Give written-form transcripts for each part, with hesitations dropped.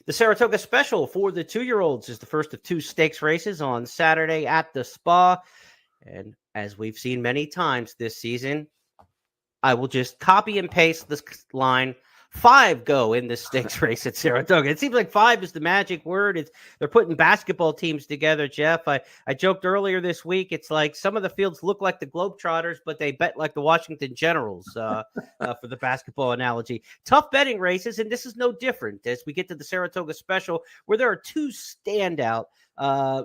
The Saratoga Special for the 2-year-olds is the first of 2 stakes races on Saturday at the Spa. And as we've seen many times this season, I will just copy and paste this line. 5 go in this stakes race at Saratoga. It seems like 5 is the magic word. They're putting basketball teams together, Jeff. I joked earlier this week, it's like some of the fields look like the Globetrotters, but they bet like the Washington Generals for the basketball analogy. Tough betting races, and this is no different as we get to the Saratoga Special, where there are 2 standout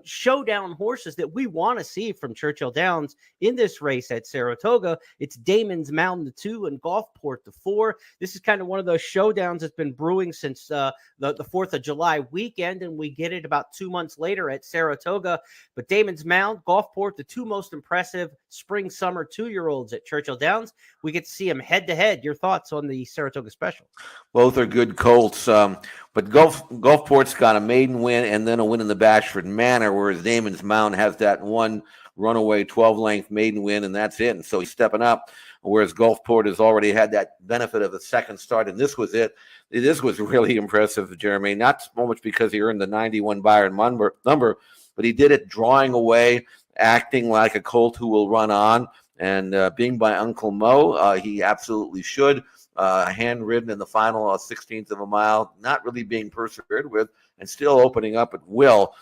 showdown horses that we want to see from Churchill Downs in this race at Saratoga. It's Damon's Mound, the 2, and Gulfport, the 4. This is kind of one of those showdowns that's been brewing since the 4th of July weekend, and we get it about 2 months later at Saratoga. But Damon's Mound, Gulfport, the 2 most impressive spring-summer 2-year-olds at Churchill Downs. We get to see them head-to-head. Your thoughts on the Saratoga Special? Both are good colts, but Gulfport's got a maiden win and then a win in the Bashford Manor, whereas Damon's Mound has that one runaway 12-length maiden win, and that's it. And so he's stepping up, whereas Gulfport has already had that benefit of a second start, and this was it. This was really impressive, Jeremy, not so much because he earned the 91 Byron number, but he did it drawing away, acting like a colt who will run on, and being by Uncle Mo, he absolutely should. Handridden in the final 16th of a mile, not really being persevered with, and still opening up at will.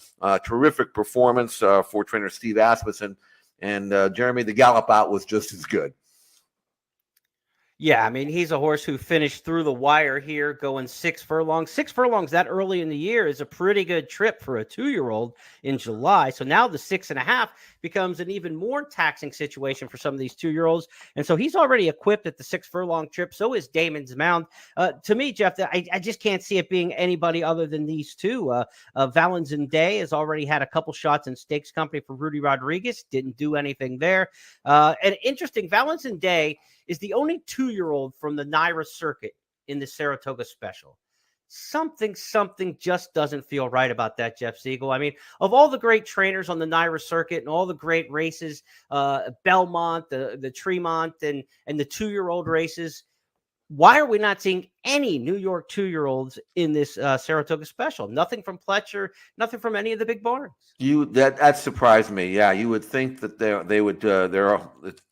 Terrific performance for trainer Steve Asmussen. And Jeremy, the gallop out was just as good. Yeah, I mean, he's a horse who finished through the wire here going 6 furlongs. 6 furlongs that early in the year is a pretty good trip for a 2-year-old in July. So now the 6.5 becomes an even more taxing situation for some of these 2-year-olds. And so he's already equipped at the 6 furlong trip. So is Damon's Mound. To me, Jeff, I just can't see it being anybody other than these 2. Valentine's Day has already had a couple shots in stakes company for Rudy Rodriguez. Didn't do anything there. And interesting, Valentine's Day is the only 2-year-old from the NYRA circuit in the Saratoga Special. Something just doesn't feel right about that, Jeff Siegel. I mean, of all the great trainers on the NYRA circuit and all the great races, Belmont, the Tremont, and the 2-year-old races, why are we not seeing any New York 2-year-olds in this Saratoga Special? Nothing from Pletcher, nothing from any of the big barns. That surprised me. Yeah, you would think that they would they're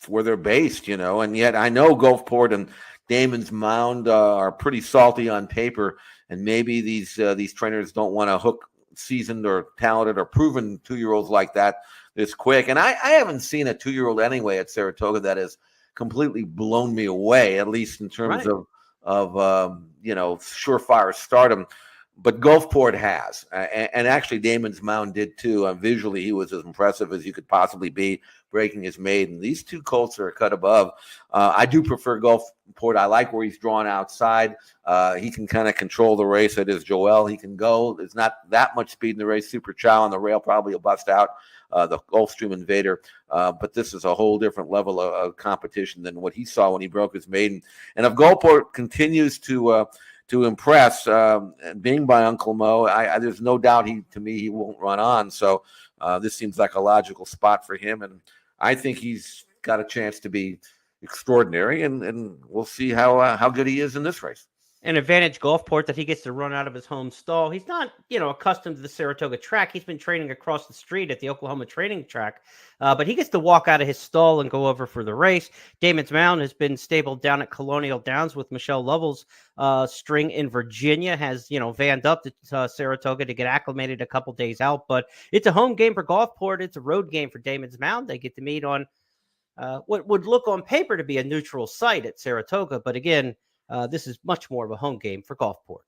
where they're based, and yet I know Gulfport and Damon's Mound are pretty salty on paper, and maybe these trainers don't want to hook seasoned or talented or proven 2-year-olds like that this quick. And I haven't seen a 2-year-old anyway at Saratoga that has completely blown me away, at least in terms of surefire stardom. But Gulfport has, and actually Damon's Mound did too. Visually, he was as impressive as you could possibly be, breaking his maiden. These 2 colts are a cut above. I do prefer Gulfport. I like where he's drawn outside. He can kind of control the race. It is Joel. He can go. There's not that much speed in the race. Super Chow on the rail probably will bust out the Gulfstream Invader. But this is a whole different level of competition than what he saw when he broke his maiden. And if Gulfport continues to impress, being by Uncle Mo, there's no doubt he won't run on. So this seems like a logical spot for him, and I think he's got a chance to be extraordinary, and we'll see how good he is in this race. An advantage Gulfport that he gets to run out of his home stall. He's not, accustomed to the Saratoga track. He's been training across the street at the Oklahoma training track, but he gets to walk out of his stall and go over for the race. Damon's Mound has been stabled down at Colonial Downs with Michelle Lovell's string in Virginia, has, vanned up to Saratoga to get acclimated a couple days out, but it's a home game for Gulfport. It's a road game for Damon's Mound. They get to meet on what would look on paper to be a neutral site at Saratoga, but again, this is much more of a home game for Gulfport.